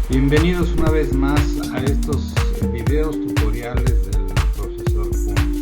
Bienvenidos una vez más a estos videos tutoriales del profesor Kun.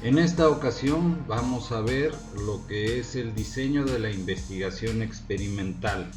En esta ocasión vamos a ver lo que es el diseño de la investigación experimental.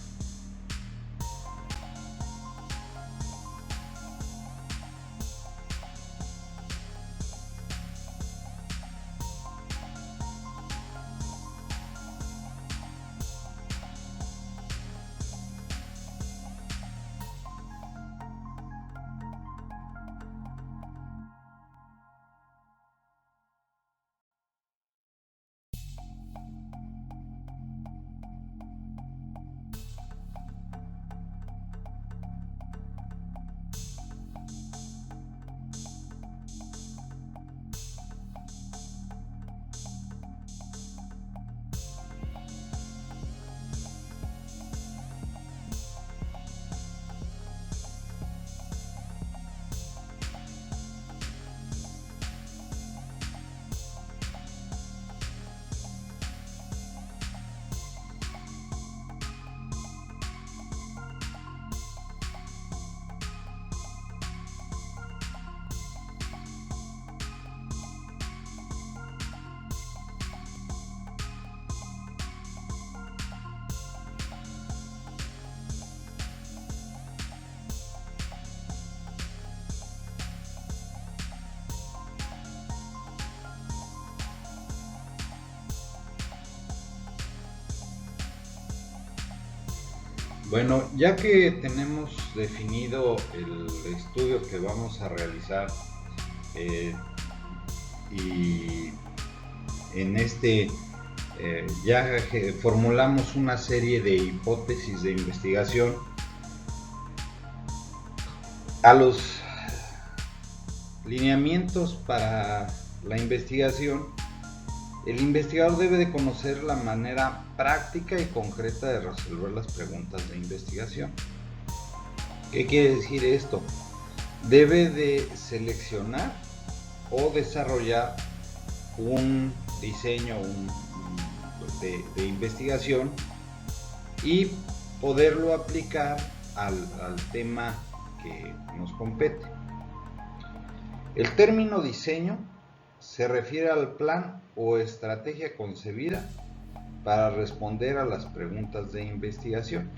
Bueno, ya que tenemos definido el estudio que vamos a realizar y en este ya formulamos una serie de hipótesis de investigación, a los lineamientos para la investigación, el investigador debe de conocer la manera práctica y concreta de resolver las preguntas de investigación. ¿Qué quiere decir esto? Debe de seleccionar o desarrollar un diseño de investigación y poderlo aplicar al tema que nos compete. El término diseño se refiere al plan o estrategia concebida para responder a las preguntas de investigación.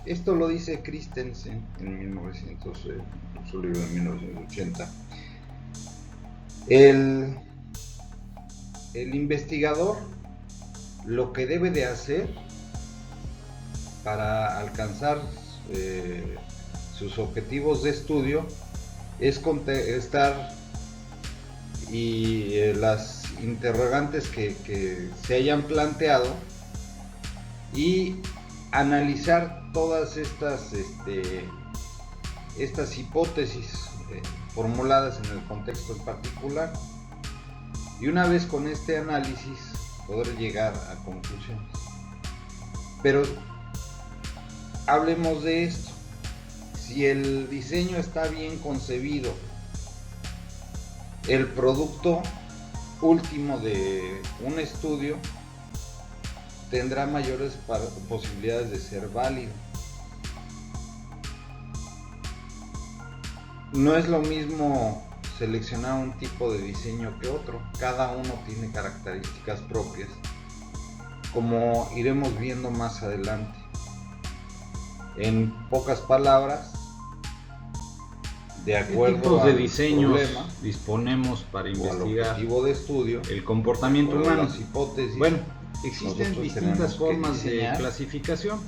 Esto lo dice Christensen en su libro de 1980. El investigador lo que debe de hacer para alcanzar sus objetivos de estudio es contestar y las interrogantes que se hayan planteado y analizar todas estas hipótesis formuladas en el contexto en particular, y una vez con este análisis poder llegar a conclusiones. Pero hablemos de esto. Si el diseño está bien concebido, el producto último de un estudio tendrá mayores posibilidades de ser válido. No es lo mismo seleccionar un tipo de diseño que otro. Cada uno tiene características propias, como iremos viendo más adelante. En pocas palabras, de acuerdo ¿qué tipos al de diseños problema disponemos para investigar objetivo de estudio, el comportamiento humano? Las hipótesis. Bueno, existen distintas formas de clasificación.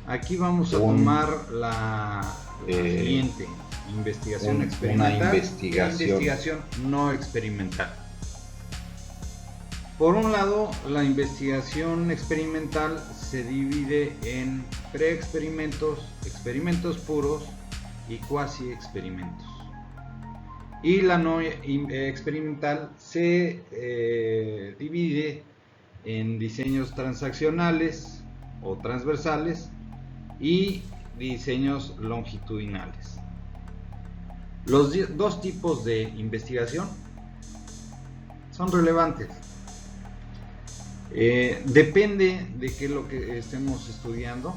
Aquí vamos a tomar la siguiente: investigación experimental, una investigación no experimental. Por un lado, la investigación experimental se divide en preexperimentos, experimentos puros y cuasi experimentos. Y la no experimental se divide en diseños transaccionales o transversales y diseños longitudinales. Los dos tipos de investigación son relevantes. Depende de qué es lo que estemos estudiando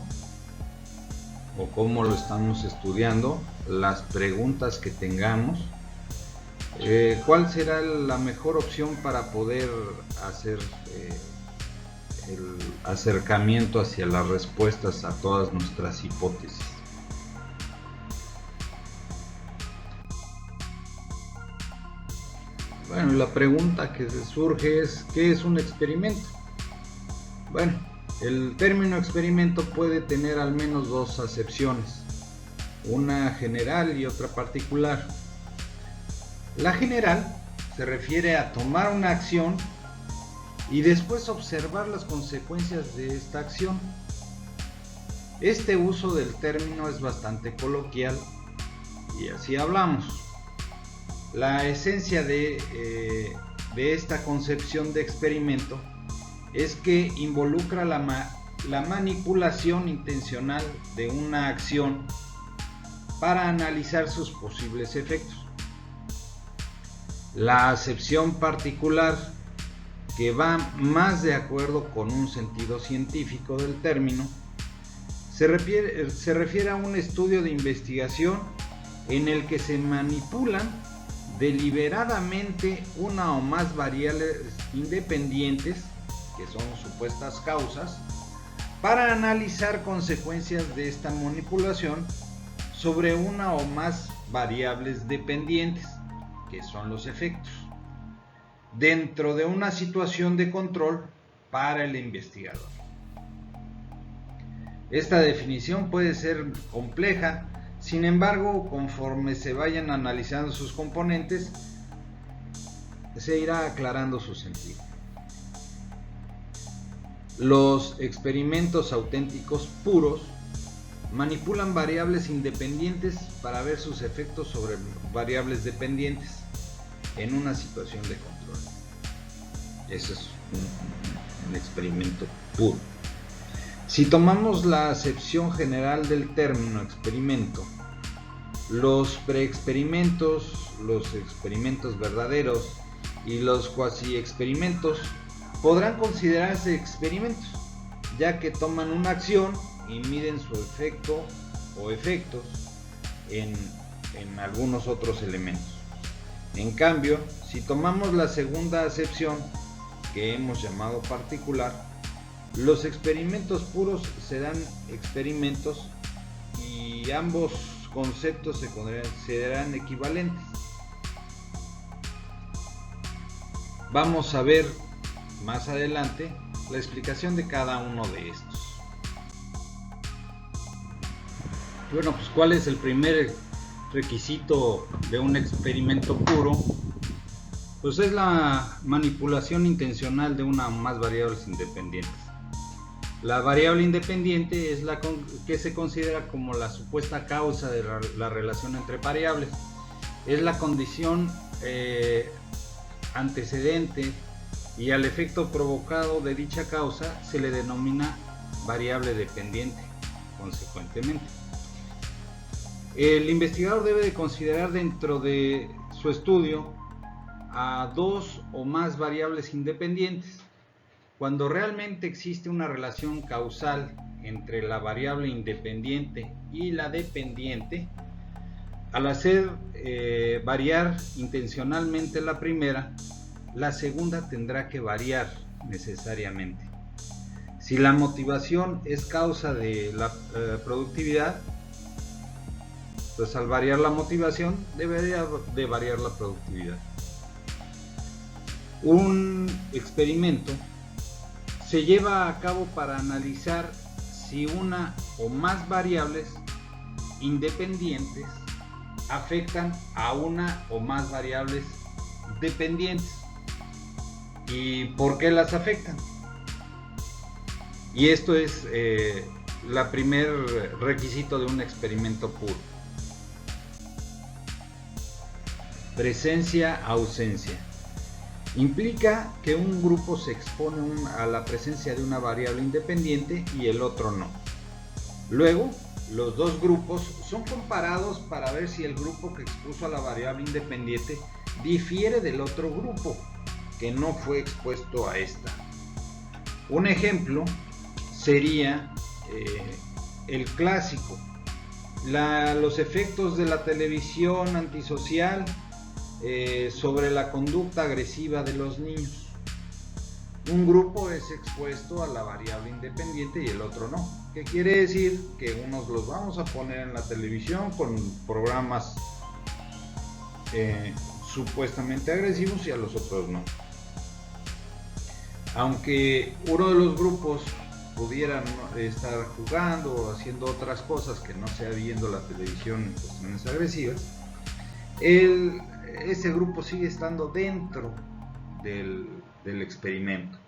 o cómo lo estamos estudiando, las preguntas que tengamos, cuál será la mejor opción para poder hacer el acercamiento hacia las respuestas a todas nuestras hipótesis. Bueno, la pregunta que se surge es: ¿qué es un experimento? Bueno, el término experimento puede tener al menos dos acepciones, una general y otra particular. La general se refiere a tomar una acción y después observar las consecuencias de esta acción. Este uso del término es bastante coloquial y así hablamos. La esencia de esta concepción de experimento es que involucra la manipulación intencional de una acción para analizar sus posibles efectos. La acepción particular, que va más de acuerdo con un sentido científico del término, se refiere a un estudio de investigación en el que se manipulan deliberadamente una o más variables independientes, que son supuestas causas, para analizar consecuencias de esta manipulación sobre una o más variables dependientes, que son los efectos, dentro de una situación de control para el investigador. Esta definición puede ser compleja, sin embargo, conforme se vayan analizando sus componentes, se irá aclarando su sentido. Los experimentos auténticos puros manipulan variables independientes para ver sus efectos sobre variables dependientes en una situación de control. Ese es un experimento puro. Si tomamos la acepción general del término experimento, los preexperimentos, los experimentos verdaderos y los cuasi experimentos podrán considerarse experimentos, ya que toman una acción y miden su efecto o efectos en algunos otros elementos. En cambio, si tomamos la segunda acepción, que hemos llamado particular, los experimentos puros serán experimentos y ambos conceptos se considerarán equivalentes. Vamos a ver más adelante la explicación de cada uno de estos. Bueno, pues ¿cuál es el primer requisito de un experimento puro? Pues es la manipulación intencional de una o más variables independientes. La variable independiente es la que se considera como la supuesta causa de la relación entre variables. Es la condición antecedente y al efecto provocado de dicha causa se le denomina variable dependiente, consecuentemente. El investigador debe de considerar dentro de su estudio a dos o más variables independientes. Cuando realmente existe una relación causal entre la variable independiente y la dependiente, al hacer variar intencionalmente la primera, la segunda tendrá que variar necesariamente. Si la motivación es causa de la productividad, pues al variar la motivación debería de variar la productividad. Un experimento se lleva a cabo para analizar si una o más variables independientes afectan a una o más variables dependientes y por qué las afectan. Y esto es el primer requisito de un experimento puro. Presencia-ausencia. Implica que un grupo se expone a la presencia de una variable independiente y el otro no. Luego, los dos grupos son comparados para ver si el grupo que expuso a la variable independiente difiere del otro grupo que no fue expuesto a esta. Un ejemplo sería el clásico, los efectos de la televisión antisocial sobre la conducta agresiva de los niños. Un grupo es expuesto a la variable independiente y el otro no. ¿Qué quiere decir? Que unos los vamos a poner en la televisión con programas supuestamente agresivos y a los otros no. Aunque uno de los grupos pudieran estar jugando o haciendo otras cosas que no sea viendo la televisión en cuestiones agresivas, ese grupo sigue estando dentro del experimento.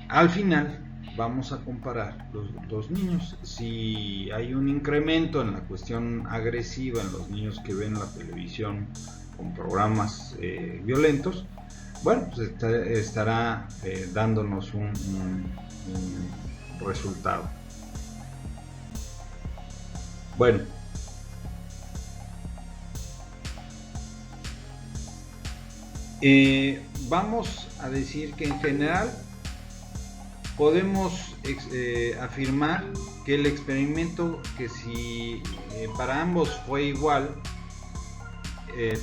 Al final vamos a comparar los dos niños. Si hay un incremento en la cuestión agresiva en los niños que ven la televisión con programas violentos, bueno, pues estará dándonos un resultado. Bueno, vamos a decir que en general podemos afirmar que el experimento, que si para ambos fue igual,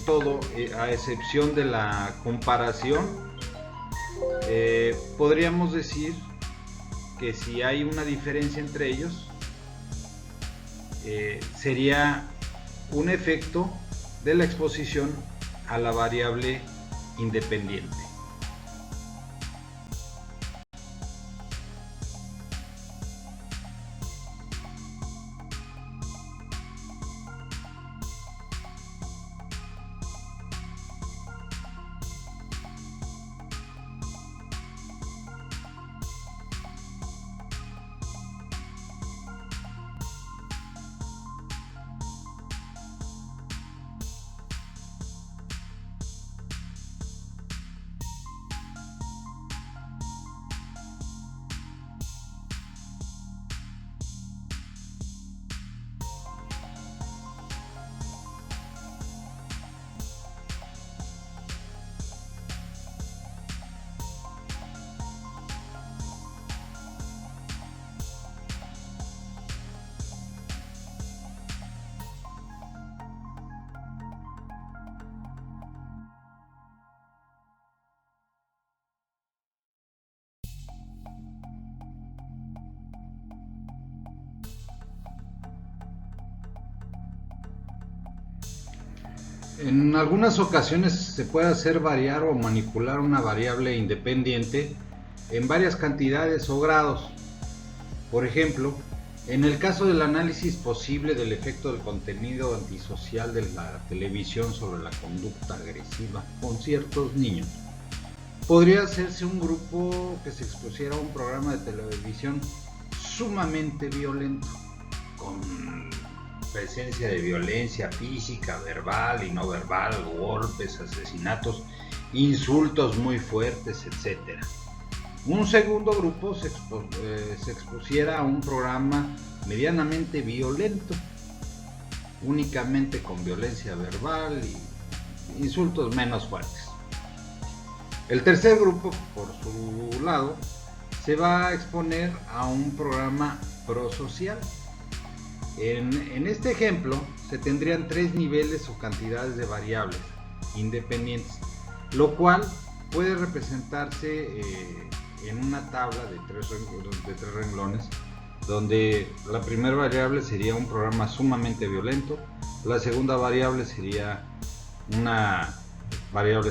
todo a excepción de la comparación, podríamos decir que si hay una diferencia entre ellos, sería un efecto de la exposición a la variable independiente. En algunas ocasiones se puede hacer variar o manipular una variable independiente en varias cantidades o grados. Por ejemplo, en el caso del análisis posible del efecto del contenido antisocial de la televisión sobre la conducta agresiva con ciertos niños, podría hacerse un grupo que se expusiera a un programa de televisión sumamente violento, con presencia de violencia física, verbal y no verbal, golpes, asesinatos, insultos muy fuertes, etc. Un segundo grupo se expusiera a un programa medianamente violento, únicamente con violencia verbal y insultos menos fuertes. El tercer grupo, por su lado, se va a exponer a un programa prosocial. En este ejemplo se tendrían 3 niveles o cantidades de variables independientes, lo cual puede representarse en una tabla de tres renglones, donde la primera variable sería un programa sumamente violento, la segunda variable sería una variable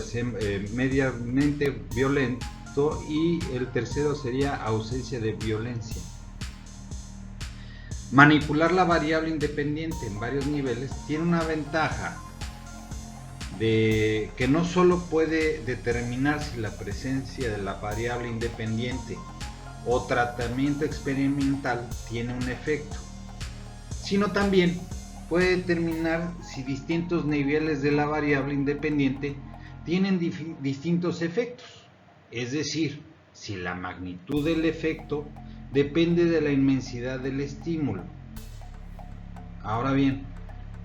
mediamente violento y el tercero sería ausencia de violencia. Manipular la variable independiente en varios niveles tiene una ventaja de que no solo puede determinar si la presencia de la variable independiente o tratamiento experimental tiene un efecto, sino también puede determinar si distintos niveles de la variable independiente tienen distintos efectos, es decir, si la magnitud del efecto depende de la inmensidad del estímulo. Ahora bien,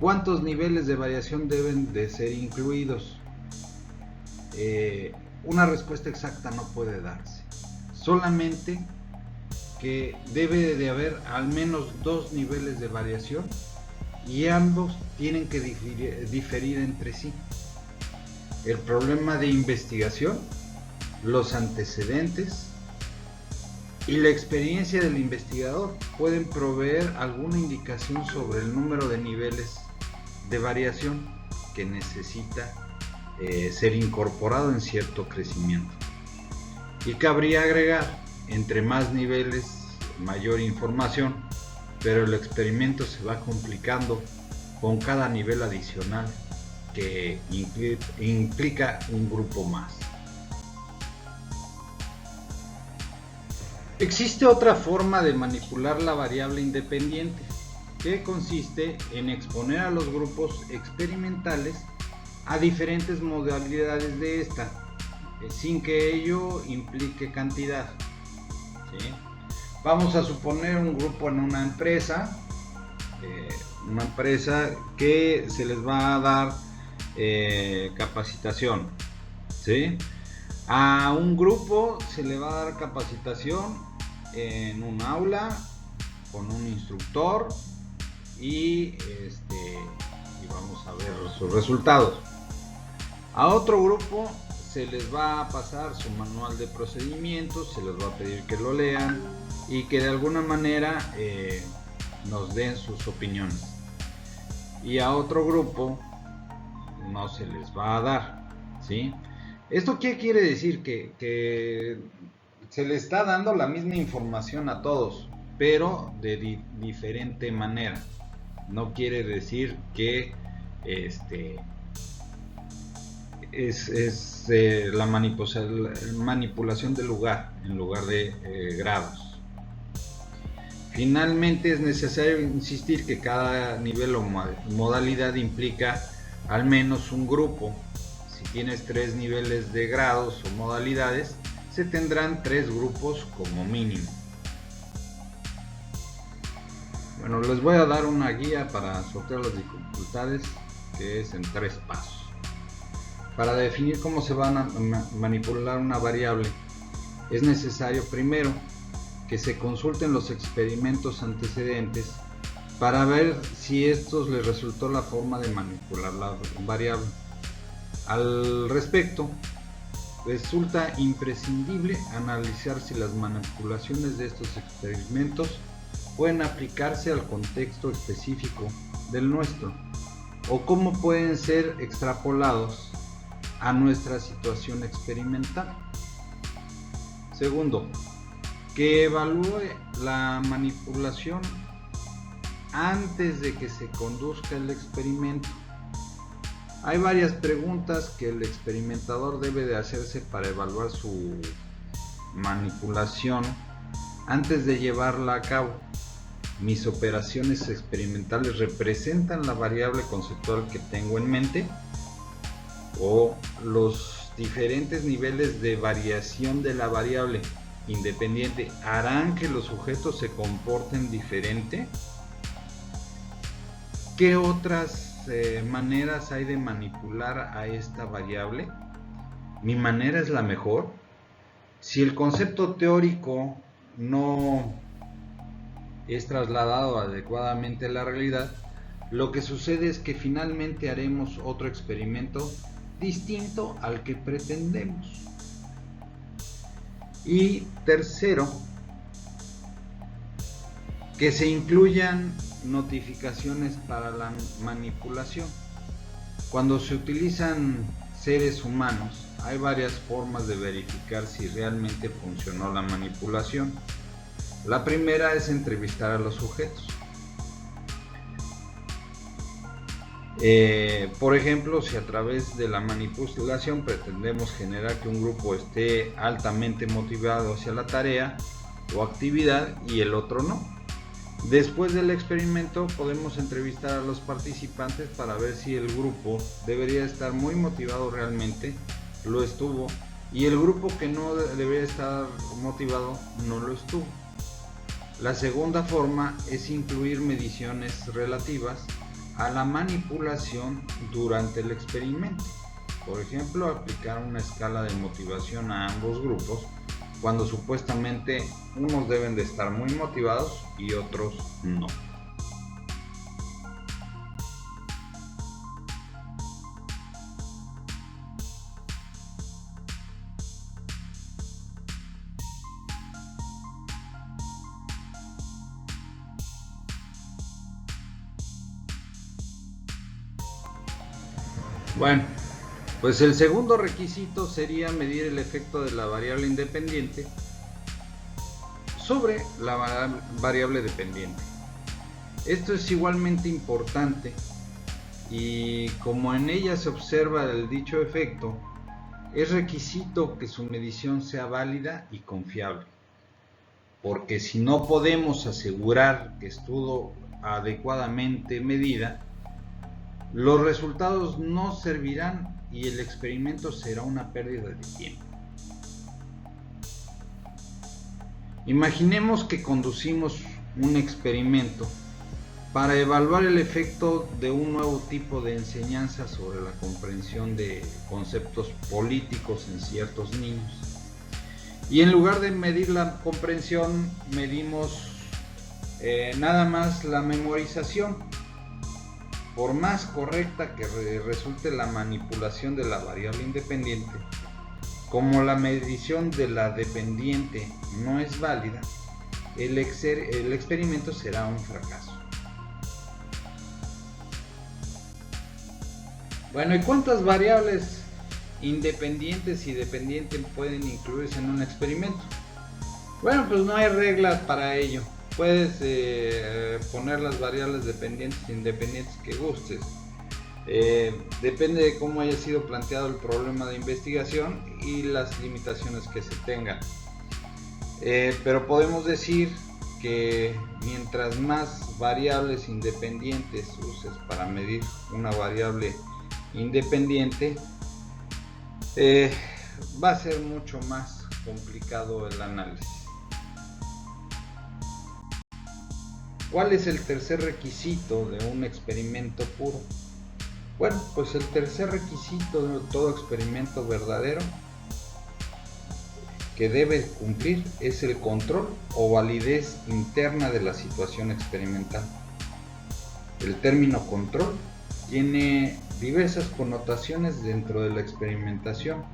¿cuántos niveles de variación deben de ser incluidos? Una respuesta exacta no puede darse, solamente que debe de haber al menos 2 niveles de variación y ambos tienen que diferir entre sí. El problema de investigación, los antecedentes y la experiencia del investigador pueden proveer alguna indicación sobre el número de niveles de variación que necesita ser incorporado en cierto crecimiento. Y cabría agregar, entre más niveles, mayor información, pero el experimento se va complicando con cada nivel adicional que implica un grupo más. Existe otra forma de manipular la variable independiente, que consiste en exponer a los grupos experimentales a diferentes modalidades de esta, sin que ello implique cantidad. ¿Sí? Vamos a suponer un grupo en una empresa que se les va a dar capacitación, ¿sí? A un grupo se le va a dar capacitación en un aula con un instructor y vamos a ver sus resultados. A otro grupo se les va a pasar su manual de procedimientos, se les va a pedir que lo lean y que de alguna manera nos den sus opiniones. Y a otro grupo no se les va a dar, ¿sí? ¿Esto qué quiere decir? Que se le está dando la misma información a todos, pero de diferente manera. No quiere decir que es la manipulación del lugar en lugar de grados. Finalmente es necesario insistir que cada nivel o modalidad implica al menos un grupo. Si tienes 3 niveles de grados o modalidades, se tendrán 3 grupos como mínimo. Bueno, les voy a dar una guía para sortear las dificultades, que es en 3 pasos. Para definir cómo se va a manipular una variable, es necesario primero que se consulten los experimentos antecedentes para ver si estos les resultó la forma de manipular la variable. Al respecto, resulta imprescindible analizar si las manipulaciones de estos experimentos pueden aplicarse al contexto específico del nuestro o cómo pueden ser extrapolados a nuestra situación experimental. Segundo, que evalúe la manipulación antes de que se conduzca el experimento. Hay varias preguntas que el experimentador debe de hacerse para evaluar su manipulación antes de llevarla a cabo. mis operaciones experimentales representan la variable conceptual que tengo en mente, o los diferentes niveles de variación de la variable independiente harán que los sujetos se comporten diferente. ¿Qué otras maneras hay de manipular a esta variable? ¿Mi manera es la mejor? Si el concepto teórico no es trasladado adecuadamente a la realidad, lo que sucede es que finalmente haremos otro experimento distinto al que pretendemos. Y tercero, que se incluyan notificaciones para la manipulación. Cuando se utilizan seres humanos, hay varias formas de verificar si realmente funcionó la manipulación. La primera es entrevistar a los sujetos. Por ejemplo, si a través de la manipulación pretendemos generar que un grupo esté altamente motivado hacia la tarea o actividad y el otro no. Después del experimento podemos entrevistar a los participantes para ver si el grupo debería estar muy motivado realmente, lo estuvo, y el grupo que no debería estar motivado no lo estuvo. La segunda forma es incluir mediciones relativas a la manipulación durante el experimento. Por ejemplo, aplicar una escala de motivación a ambos grupos cuando supuestamente unos deben de estar muy motivados y otros no. Bueno, pues el segundo requisito sería medir el efecto de la variable independiente sobre la variable dependiente. Esto es igualmente importante y como en ella se observa el dicho efecto, es requisito que su medición sea válida y confiable, porque si no podemos asegurar que estuvo adecuadamente medida, los resultados no servirán y el experimento será una pérdida de tiempo. Imaginemos que conducimos un experimento para evaluar el efecto de un nuevo tipo de enseñanza sobre la comprensión de conceptos políticos en ciertos niños. Y en lugar de medir la comprensión, medimos nada más la memorización. Por más correcta que resulte la manipulación de la variable independiente, como la medición de la dependiente no es válida, el experimento será un fracaso. Bueno, ¿y cuántas variables independientes y dependientes pueden incluirse en un experimento? Bueno, pues no hay reglas para ello. Puedes poner las variables dependientes e independientes que gustes. Depende de cómo haya sido planteado el problema de investigación y las limitaciones que se tengan. Pero podemos decir que mientras más variables independientes uses para medir una variable independiente, va a ser mucho más complicado el análisis. ¿Cuál es el tercer requisito de un experimento puro? Bueno, pues el tercer requisito de todo experimento verdadero que debe cumplir es el control o validez interna de la situación experimental. El término control tiene diversas connotaciones dentro de la experimentación.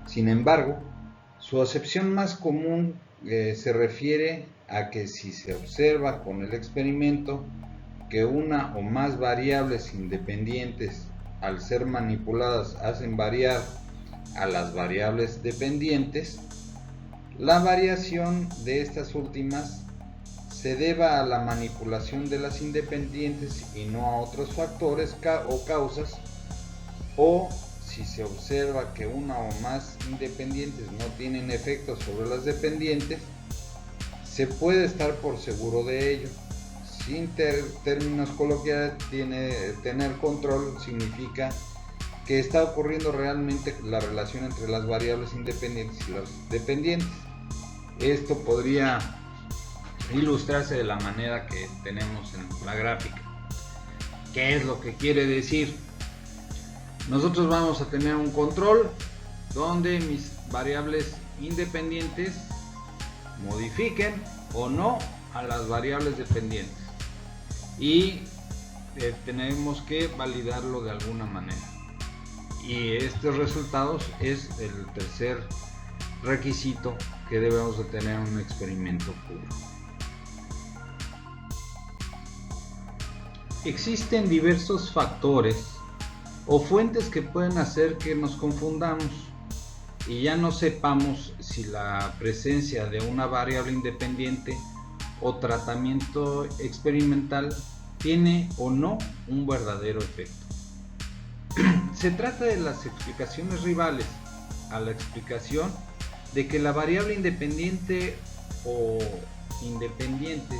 Sin embargo, su acepción más común se refiere a que si se observa con el experimento que una o más variables independientes al ser manipuladas hacen variar a las variables dependientes, la variación de estas últimas se deba a la manipulación de las independientes y no a otros factores o causas, o si se observa que una o más independientes no tienen efecto sobre las dependientes, se puede estar por seguro de ello. Sin términos coloquiales, tener control significa que está ocurriendo realmente la relación entre las variables independientes y las dependientes. Esto podría ilustrarse de la manera que tenemos en la gráfica. ¿Qué es lo que quiere decir? Nosotros vamos a tener un control donde mis variables independientes modifiquen o no a las variables dependientes, y tenemos que validarlo de alguna manera, y estos resultados es el tercer requisito que debemos de tener en un experimento puro. Existen diversos factores o fuentes que pueden hacer que nos confundamos y ya no sepamos si la presencia de una variable independiente o tratamiento experimental tiene o no un verdadero efecto. Se trata de las explicaciones rivales a la explicación de que la variable independiente o independientes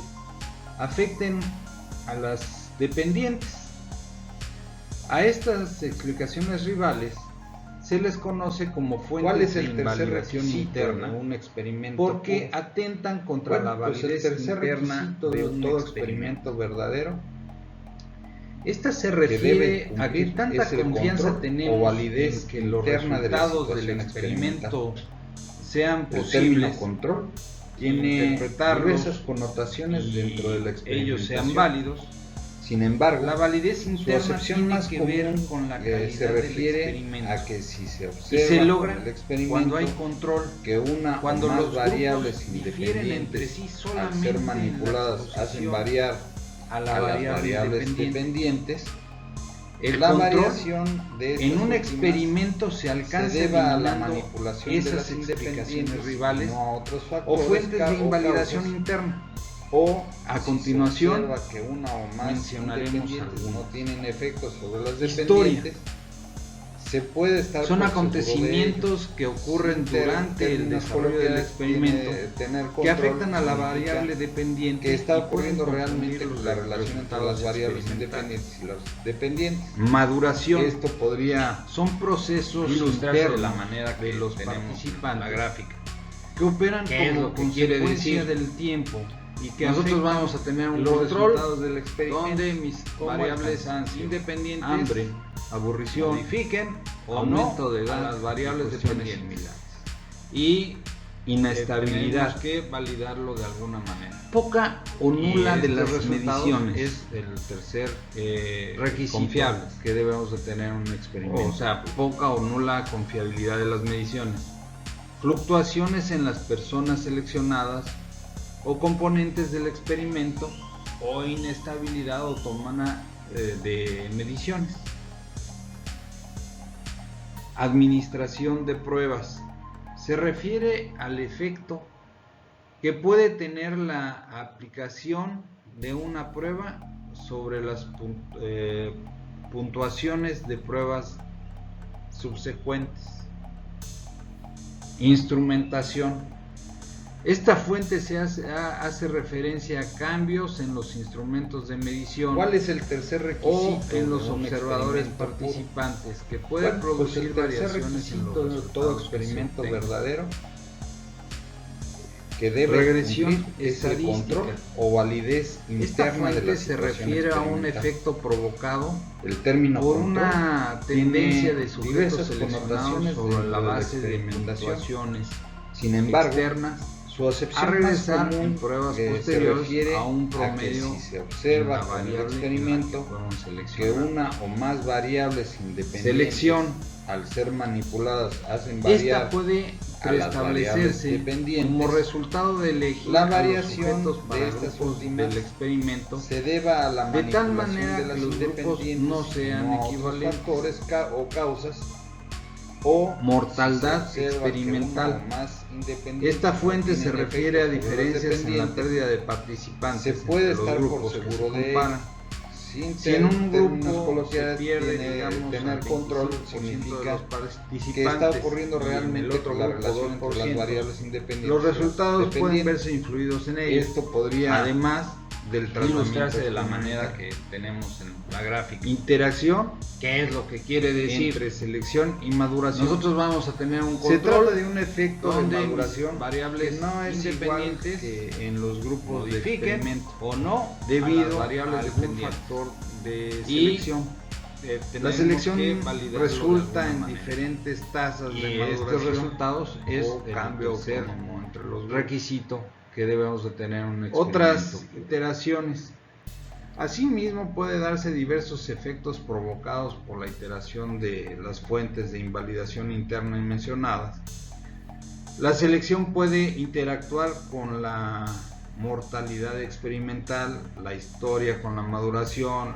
afecten a las dependientes. A estas explicaciones rivales se les conoce como fuentes de invalidación interna, un experimento porque atentan contra la validez interna de todo experimento verdadero. Esta se refiere a que tanta confianza tenemos o validez en que los resultados del experimento sean El posibles. término control tiene interpretarlos diversas connotaciones y dentro de la experimentación. ellos sean válidos. Sin embargo, La validez su interna acepción tiene más que común ver con la calidad se refiere del experimento, a que si se y observa se logra con el experimento cuando hay control, que una cuando o más los variables grupos difieren entre independientes sí al solamente ser en la manipuladas hacen exposición variar a a la las variable variables independiente. dependientes, El la control variación de estas en un últimas experimento se alcanza se deba a la eliminando manipulación de esas las explicaciones independientes rivales no a otros o factores fuentes de o invalidación causas, interna. o A si continuación, se observa que una o más mencionaremos independientes no algunos. tienen efectos sobre las Historia. dependientes, se puede estar Son por acontecimientos que ocurren durante el términos desarrollo del coloquiales, experimento tener que control afectan a la significa variable dependiente que está y pueden ocurriendo confundir realmente los la relación entre las resultados variables experimentales. independientes y las dependientes. Maduración. Esto podría Son procesos ilustrarse de la internos manera que de los tenemos participantes, la gráfica. que operan ¿Qué es como lo que quiere consecuencia decir? del tiempo y que Nosotros afectan vamos a tener un los control resultados del experimento, donde mis como variables el cansancio, independientes, hambre, aburrición, modifiquen o aumento no de a edad, las variables y cuestiones dependientes. similares. Y Inestabilidad. tenemos que validarlo de alguna manera. Poca o Y nula de estos las resultados mediciones es el tercer requisito confiable que debemos de tener en un experimento. o sea, poca o nula confiabilidad de las mediciones, fluctuaciones en las personas seleccionadas o componentes del experimento, o inestabilidad otomana de mediciones. Administración de pruebas se refiere al efecto que puede tener la aplicación de una prueba sobre las puntuaciones de pruebas subsecuentes. Instrumentación. Esta fuente hace referencia a cambios en los instrumentos de medición. ¿Cuál es el tercer O requisito en los de un observadores experimento puro? participantes que pueden Bueno, pues producir el tercer variaciones en los requisito de resultados todo que se experimento obtengan. verdadero que debe Regresión cumplir es el estadística. control o validez Esta interna de fuente la se situación refiere a un experimental. efecto provocado El término por control una tiene tendencia de sujetos diversas seleccionados connotaciones sobre la dentro de base de experimentación. puntuaciones Sin embargo, externas su acepción a regresar más común en pruebas se posteriores refiere a un que promedio si se observa en la con el variable en la que experimento fueron que seleccionadas. una o más variables independientes Selección. al ser manipuladas hacen variar Esta puede a las variables preestablecerse dependientes. como resultado de elegir La a los variación sujetos para de estas grupos últimas del experimento se deba a la de tal manipulación manera de las que los grupos independientes no sean no a otros equivalentes. factores o causas, o Mortalidad si se observa que experimental. una o más independientes Esta fuente no se tienen refiere a efectos sobre las diferencias en la dependientes, pérdida de participantes se puede entre los estar por grupos que seguro se de comparan. sin Si en un términos grupo coloquiales, se pierde, tener digamos, control 25% de significa los participantes que está ocurriendo y en el realmente otro con la grupo relación entre las 2%, variables independientes. los y las resultados pueden dependientes. verse influidos en ellos. Esto podría Además, del tratamiento. Ilustrarse de la manera que tenemos en la gráfica. Interacción, ¿Qué es lo que quiere decir? entre selección y maduración. Nosotros vamos a tener un Se control trata de un efecto de donde maduración variables que no es independientes igual que en los grupos de modifiquen experimento o no debido a las a variables algún dependientes. factor de Y selección. La tenemos selección que validarlo de resulta alguna en manera. diferentes tasas Y de estos maduración resultados es o el cambio tercer autónomo entre los grupos. requisito que debemos de tener en un Otras experimento. iteraciones. Asimismo, puede darse diversos efectos provocados por la iteración de las fuentes de invalidación interna mencionadas. La selección puede interactuar con la mortalidad experimental, la historia con la maduración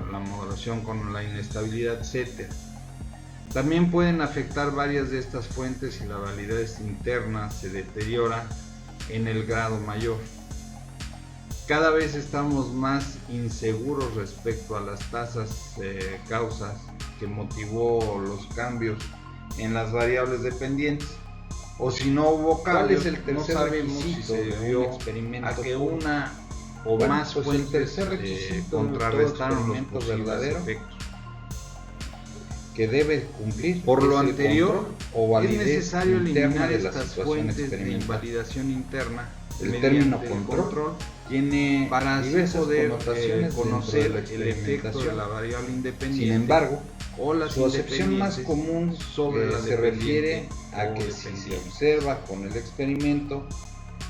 con la inestabilidad, etc. También pueden afectar varias de estas fuentes y la validez interna se deteriora en el grado mayor. Cada vez estamos más inseguros respecto a las causas que motivó los cambios en las variables dependientes. O si no hubo cambios, ¿Cuál es el tercer no sabemos si requisito se de un debió experimento a que puro? una o Bueno, más pues el fuentes tercer requisito de contrarrestaron todo los experimento posibles verdadero efectos. Que debe cumplir Por lo es el anterior, control o es validez necesario interna eliminar de la estas situación fuentes de experimental. invalidación interna. El mediante término el control tiene para así diversas poder connotaciones conocer dentro de la el efecto de experimentación. la variable independiente. Sin embargo, o las su acepción más independientes común sobre la se refiere dependiente a o que si se dependiente. observa con el experimento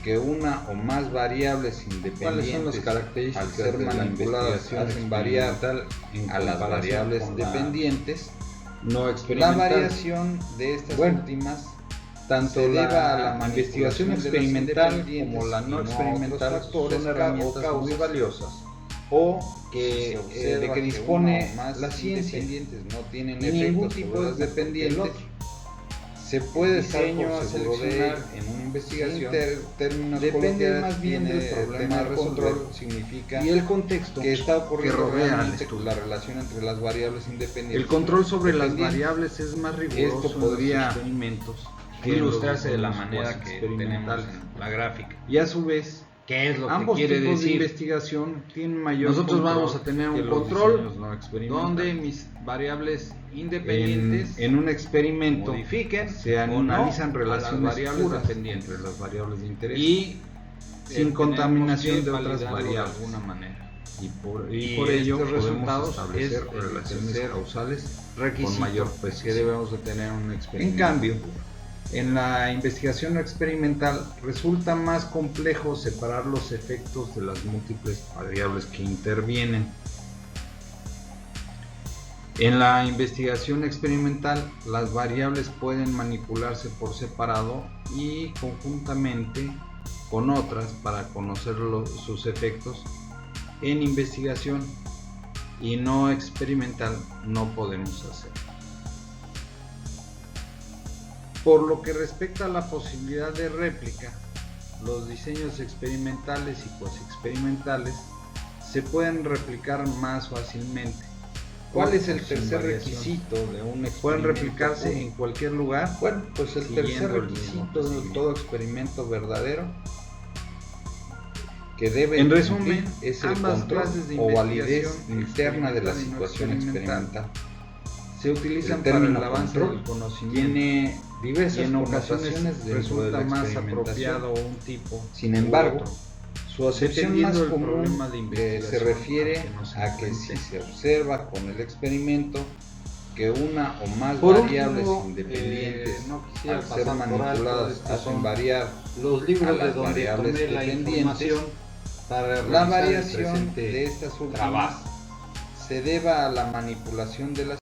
que una o más variables independientes ¿Cuáles son las al características ser de la manipuladas investigación hacen variar en a las comparación variables con la dependientes, no la experimental? variación de estas últimas tanto se la deba a la investigación manipulación de las experimental independientes como la y no a otros experimental factores son herramientas o causas muy valiosas o que, si se observa de que que dispone una o más la ciencia independientes no tienen y ningún efectos tipo sobre de las dependientes, otro. se puede estar diseño por a seguro de seleccionar en una investigación. términos Depende coloquiales, más bien del tiene problema tema a de resolver, control significa y el contexto que está ocurriendo rodea al realmente estudio. la relación entre las variables independientes. El control sobre las dependientes. variables es más riguroso Esto podría en los experimentos que en Ilustrarse de la los manera que tenemos experimentales. en la gráfica. Y a su vez, ¿Qué es lo que ambos quiere tipos de decir? investigación tienen mayor Nosotros control vamos a tener que un los control diseños no experimentales. donde mis variables independientes en un experimento modifiquen se o no analizan a las relaciones variables puras dependientes entre las variables de interés y sin contaminación de otras validarlo variables. de alguna manera. y por Y ello estos podemos resultados establecer es el relaciones tercer causales requisito con mayor que precisión. debemos de tener un experimento. En cambio, en la investigación experimental resulta más complejo separar los efectos de las múltiples variables que intervienen. En la investigación experimental, las variables pueden manipularse por separado y conjuntamente con otras para conocer sus efectos. En investigación y no experimental no podemos hacer. Por lo que respecta a la posibilidad de réplica, los diseños experimentales y cuasi-experimentales se pueden replicar más fácilmente. ¿Cuál es el Sin tercer variación. requisito de un experimento? Pueden replicarse puro? en cualquier lugar. Bueno, pues el tercer siguiendo el mismo requisito de procedimiento. todo experimento verdadero que debe En cumplir resumen, es el ambas control clases de o validez investigación, interna de la experimental y no situación experimental, experimental. se utilizan El para el término avance control del conocimiento. tiene Y diversas en ocasiones connotaciones dentro de resulta la más experimentación. apropiado un tipo Sin u embargo, otro. su acepción más Dependiendo del común problema de se investigación refiere al que nos a que si enfrente. se observa con el experimento que una o más Por variables último, independientes no quisiera al ser pasar por alto, manipuladas estos hacen son variar los a libros de las donde variables tomé la dependientes. información para La realizar el variación presente de estas últimas trabajo. se deba a la manipulación de las